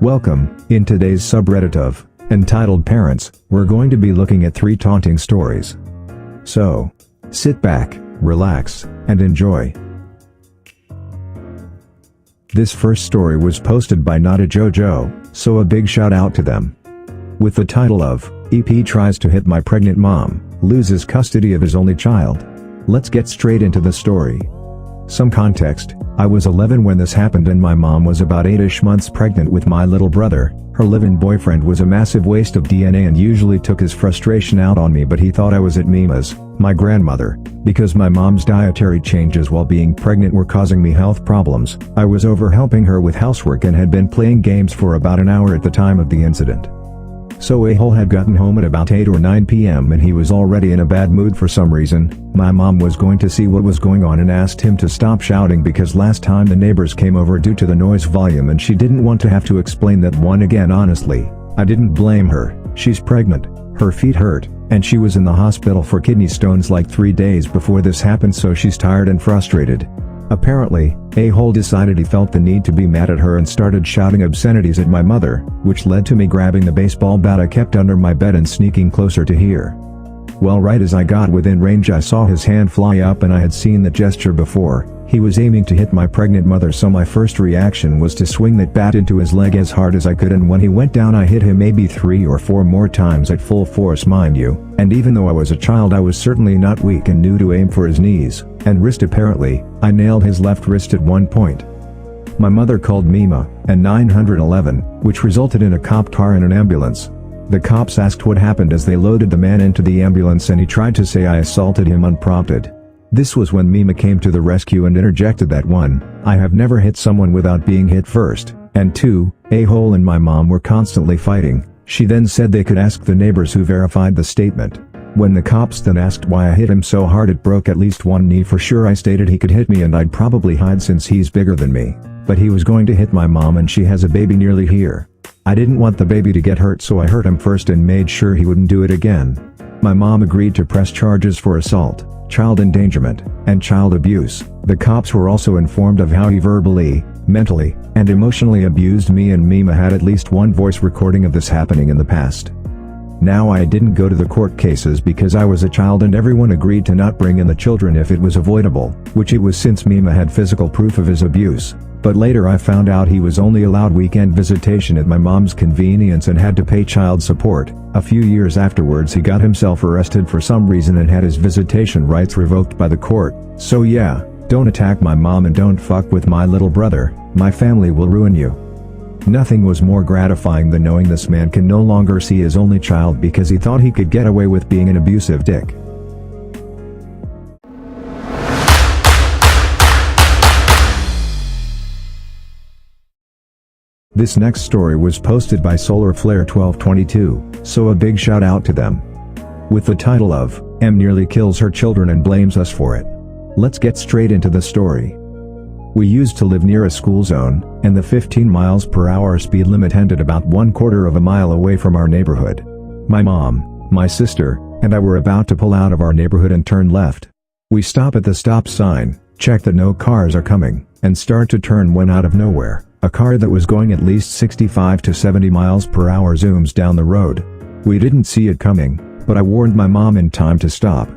Welcome. In today's subreddit of Entitled Parents, we're going to be looking at 3 taunting stories. So, sit back, relax, and enjoy. This first story was posted by Not a JoJo, so a big shout out to them. With the title of, EP Tries to Hit My Pregnant Mom, Loses Custody of His Only Child. Let's get straight into the story. Some context: I was 11 when this happened and my mom was about 8ish months pregnant with my little brother. Her live-in boyfriend was a massive waste of DNA and usually took his frustration out on me, but he thought I was at Mima's, my grandmother, because my mom's dietary changes while being pregnant were causing me health problems. I was over helping her with housework and had been playing games for about an hour at the time of the incident. So a-hole had gotten home at about 8 or 9 p.m. and he was already in a bad mood for some reason. My mom was going to see what was going on and asked him to stop shouting because last time the neighbors came over due to the noise volume and she didn't want to have to explain that one again. Honestly, I didn't blame her. She's pregnant, her feet hurt, and she was in the hospital for kidney stones like 3 days before this happened, so she's tired and frustrated. Apparently, a-hole decided he felt the need to be mad at her and started shouting obscenities at my mother, which led to me grabbing the baseball bat I kept under my bed and sneaking closer to hear. Well, right as I got within range I saw his hand fly up and I had seen the gesture before. He was aiming to hit my pregnant mother, so my first reaction was to swing that bat into his leg as hard as I could, and when he went down I hit him maybe 3 or 4 more times at full force, mind you, and even though I was a child I was certainly not weak and knew to aim for his knees and wrist. Apparently, I nailed his left wrist at one point. My mother called Mima and 911, which resulted in a cop car and an ambulance. The cops asked what happened as they loaded the man into the ambulance and he tried to say I assaulted him unprompted. This was when Mima came to the rescue and interjected that 1, I have never hit someone without being hit first, and 2, a-hole and my mom were constantly fighting. She then said they could ask the neighbors, who verified the statement. When the cops then asked why I hit him so hard it broke at least one knee for sure, I stated he could hit me and I'd probably hide since he's bigger than me. But he was going to hit my mom and she has a baby nearly here. I didn't want the baby to get hurt, so I hurt him first and made sure he wouldn't do it again. My mom agreed to press charges for assault, child endangerment, and child abuse. The cops were also informed of how he verbally, mentally, and emotionally abused me, and Mima had at least one voice recording of this happening in the past. Now, I didn't go to the court cases because I was a child and everyone agreed to not bring in the children if it was avoidable, which it was since Mima had physical proof of his abuse. But later I found out he was only allowed weekend visitation at my mom's convenience and had to pay child support. A few years afterwards he got himself arrested for some reason and had his visitation rights revoked by the court. So yeah, don't attack my mom and don't fuck with my little brother. My family will ruin you. Nothing was more gratifying than knowing this man can no longer see his only child because he thought he could get away with being an abusive dick. This next story was posted by SolarFlare1222, so a big shout out to them. With the title of, M nearly kills her children and blames us for it. Let's get straight into the story. We used to live near a school zone, and the 15 miles per hour speed limit ended about 1/4 of a mile away from our neighborhood. My mom, my sister, and I were about to pull out of our neighborhood and turn left. We stop at the stop sign, check that no cars are coming, and start to turn when out of nowhere, a car that was going at least 65 to 70 miles per hour zooms down the road. We didn't see it coming, but I warned my mom in time to stop.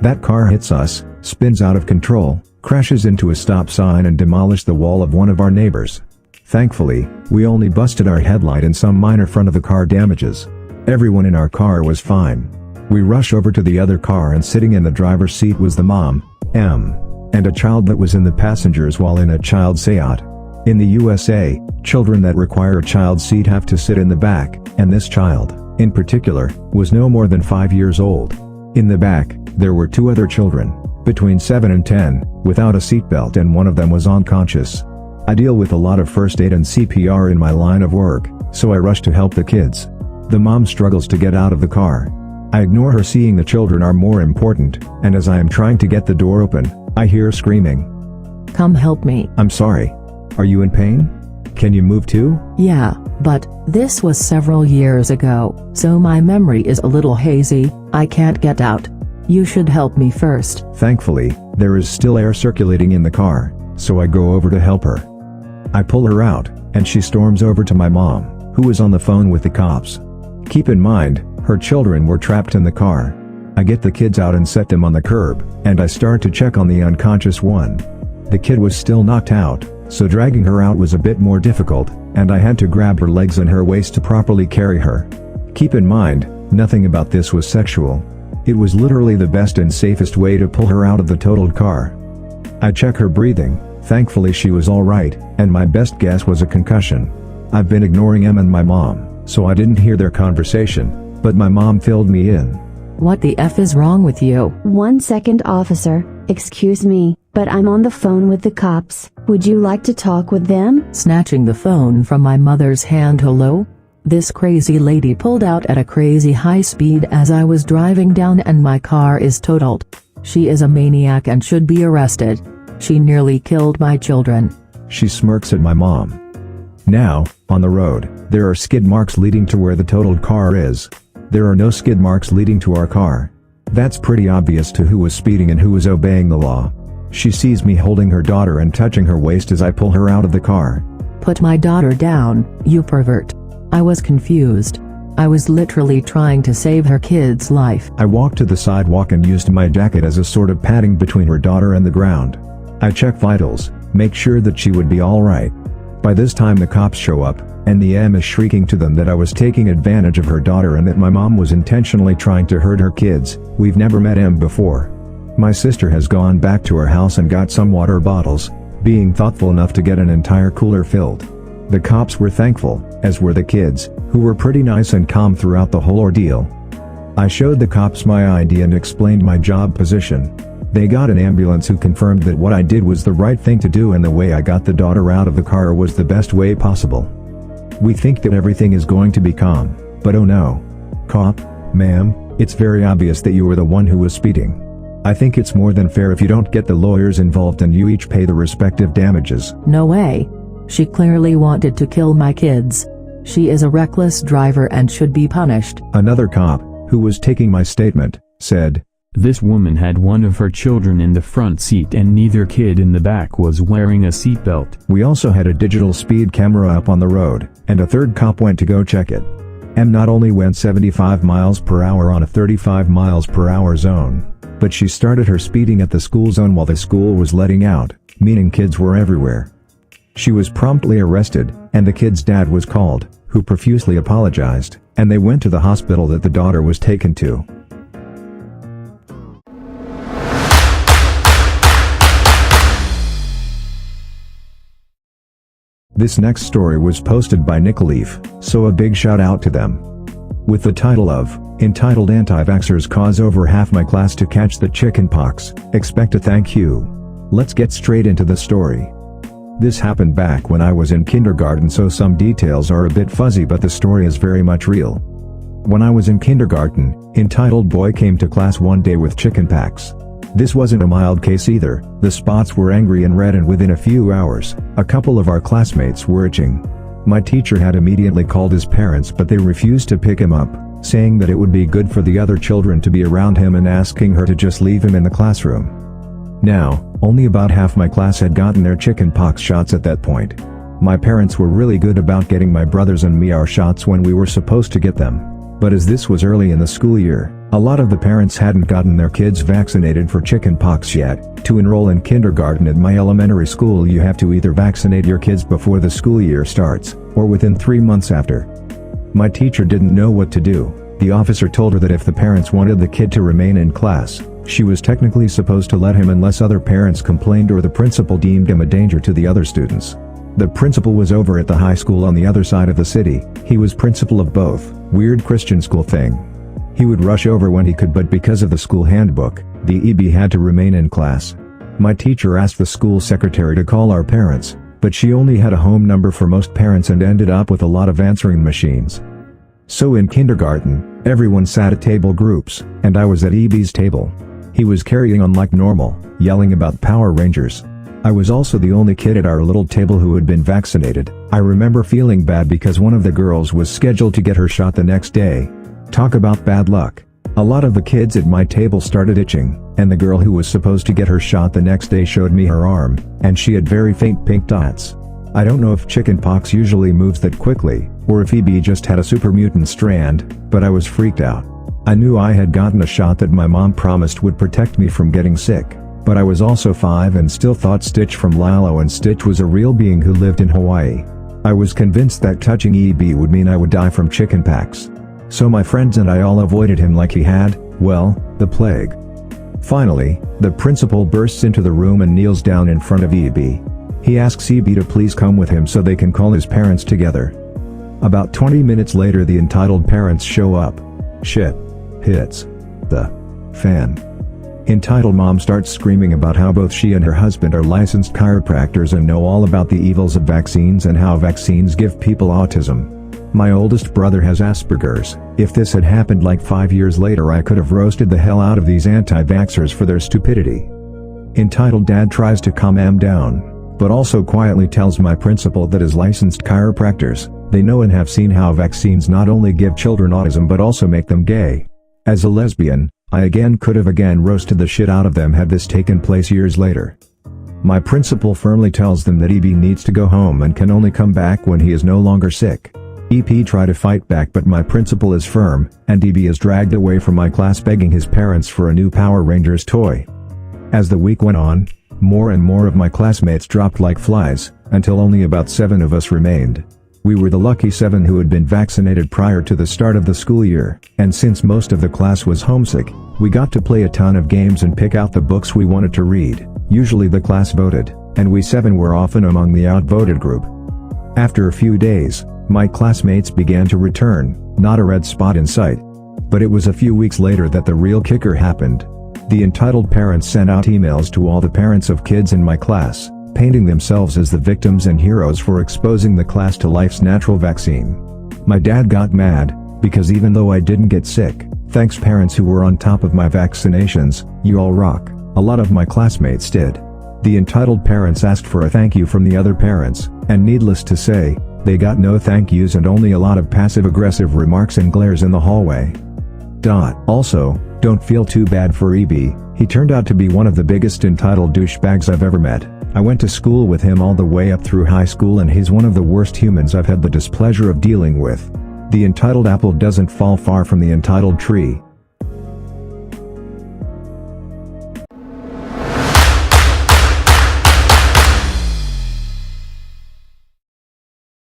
That car hits us, spins out of control, crashes into a stop sign and demolished the wall of one of our neighbors. Thankfully, we only busted our headlight and some minor front of the car damages. Everyone in our car was fine. We rush over to the other car and sitting in the driver's seat was the mom, M, and a child that was in the passengers while in a child Seat. In the USA, children that require a child seat have to sit in the back, and this child, in particular, was no more than 5 years old. In the back, there were 2 other children, between 7 and 10, without a seatbelt, and one of them was unconscious. I deal with a lot of first aid and CPR in my line of work, so I rush to help the kids. The mom struggles to get out of the car. I ignore her, seeing the children are more important, and as I am trying to get the door open, I hear screaming. Come help me. I'm sorry. Are you in pain? Can you move too? Yeah, but this was several years ago, so my memory is a little hazy. I can't get out. You should help me first. Thankfully, there is still air circulating in the car, so I go over to help her. I pull her out, and she storms over to my mom, who was on the phone with the cops. Keep in mind, her children were trapped in the car. I get the kids out and set them on the curb, and I start to check on the unconscious one. The kid was still knocked out, so dragging her out was a bit more difficult, and I had to grab her legs and her waist to properly carry her. Keep in mind, nothing about this was sexual. It was literally the best and safest way to pull her out of the totaled car. I check her breathing, thankfully she was alright, and my best guess was a concussion. I've been ignoring Em and my mom, so I didn't hear their conversation, but my mom filled me in. What the F is wrong with you? 1 second, officer. Excuse me, but I'm on the phone with the cops. Would you like to talk with them? Snatching the phone from my mother's hand. Hello? This crazy lady pulled out at a crazy high speed as I was driving down and my car is totaled. She is a maniac and should be arrested. She nearly killed my children. She smirks at my mom. Now, on the road, there are skid marks leading to where the totaled car is. There are no skid marks leading to our car. That's pretty obvious to who was speeding and who was obeying the law. She sees me holding her daughter and touching her waist as I pull her out of the car. Put my daughter down, you pervert. I was confused. I was literally trying to save her kid's life. I walked to the sidewalk and used my jacket as a sort of padding between her daughter and the ground. I checked vitals, make sure that she would be alright. By this time the cops show up, and the M is shrieking to them that I was taking advantage of her daughter and that my mom was intentionally trying to hurt her kids. We've never met M before. My sister has gone back to her house and got some water bottles, being thoughtful enough to get an entire cooler filled. The cops were thankful, as were the kids, who were pretty nice and calm throughout the whole ordeal. I showed the cops my ID and explained my job position. They got an ambulance who confirmed that what I did was the right thing to do and the way I got the daughter out of the car was the best way possible. We think that everything is going to be calm, but oh no. Cop, ma'am, it's very obvious that you were the one who was speeding. I think it's more than fair if you don't get the lawyers involved and you each pay the respective damages. No way. She clearly wanted to kill my kids. She is a reckless driver and should be punished. Another cop, who was taking my statement, said, "This woman had one of her children in the front seat and neither kid in the back was wearing a seatbelt." We also had a digital speed camera up on the road, and a third cop went to go check it. Em not only went 75 miles per hour on a 35 miles per hour zone, but she started her speeding at the school zone while the school was letting out, meaning kids were everywhere. She was promptly arrested, and the kid's dad was called, who profusely apologized, and they went to the hospital that the daughter was taken to. This next story was posted by Nickleaf, so a big shout out to them. With the title of, entitled "Anti-Vaxxers Cause Over Half My Class to Catch the Chickenpox, Expect a Thank You." Let's get straight into the story. This happened back when I was in kindergarten, so some details are a bit fuzzy, but the story is very much real. When I was in kindergarten, entitled boy came to class one day with chickenpox. This wasn't a mild case either. The spots were angry and red, and within a few hours, a couple of our classmates were itching. My teacher had immediately called his parents, but they refused to pick him up, saying that it would be good for the other children to be around him and asking her to just leave him in the classroom. Now, only about half my class had gotten their chickenpox shots at that point. My parents were really good about getting my brothers and me our shots when we were supposed to get them. But as this was early in the school year, a lot of the parents hadn't gotten their kids vaccinated for chickenpox yet. To enroll in kindergarten at my elementary school, you have to either vaccinate your kids before the school year starts, or within 3 months after. My teacher didn't know what to do. The officer told her that if the parents wanted the kid to remain in class, she was technically supposed to let him unless other parents complained or the principal deemed him a danger to the other students. The principal was over at the high school on the other side of the city. He was principal of both. Weird Christian school thing. He would rush over when he could, but because of the school handbook, the EB had to remain in class. My teacher asked the school secretary to call our parents, but she only had a home number for most parents and ended up with a lot of answering machines. So in kindergarten, everyone sat at table groups, and I was at EB's table. He was carrying on like normal, yelling about Power Rangers. I was also the only kid at our little table who had been vaccinated. I remember feeling bad because one of the girls was scheduled to get her shot the next day. Talk about bad luck. A lot of the kids at my table started itching, and the girl who was supposed to get her shot the next day showed me her arm, and she had very faint pink dots. I don't know if chickenpox usually moves that quickly, or if EB just had a super mutant strand, but I was freaked out. I knew I had gotten a shot that my mom promised would protect me from getting sick, but I was also 5 and still thought Stitch from Lilo and Stitch was a real being who lived in Hawaii. I was convinced that touching EB would mean I would die from chickenpox. So my friends and I all avoided him like he had, well, the plague. Finally, the principal bursts into the room and kneels down in front of EB. He asks EB to please come with him so they can call his parents together. About 20 minutes later, the entitled parents show up. Shit hits the fan. Entitled mom starts screaming about how both she and her husband are licensed chiropractors and know all about the evils of vaccines and how vaccines give people autism. My oldest brother has Asperger's. If this had happened like 5 years later, I could have roasted the hell out of these anti-vaxxers for their stupidity. Entitled dad tries to calm him down, but also quietly tells my principal that as licensed chiropractors, they know and have seen how vaccines not only give children autism but also make them gay. As a lesbian, I could have roasted the shit out of them had this taken place years later. My principal firmly tells them that EB needs to go home and can only come back when he is no longer sick. EP try to fight back, but my principal is firm, and EB is dragged away from my class begging his parents for a new Power Rangers toy. As the week went on, more and more of my classmates dropped like flies, until only about 7 of us remained. We were the lucky 7 who had been vaccinated prior to the start of the school year, and since most of the class was homesick, we got to play a ton of games and pick out the books we wanted to read. Usually the class voted, and we 7 were often among the outvoted group. After a few days, my classmates began to return, not a red spot in sight. But it was a few weeks later that the real kicker happened. The entitled parents sent out emails to all the parents of kids in my class, painting themselves as the victims and heroes for exposing the class to life's natural vaccine. My dad got mad, because even though I didn't get sick, thanks parents who were on top of my vaccinations, you all rock, a lot of my classmates did. The entitled parents asked for a thank you from the other parents, and needless to say, they got no thank yous and only a lot of passive-aggressive remarks and glares in the hallway. Also, don't feel too bad for EB, he turned out to be one of the biggest entitled douchebags I've ever met. I went to school with him all the way up through high school and he's one of the worst humans I've had the displeasure of dealing with. The entitled apple doesn't fall far from the entitled tree,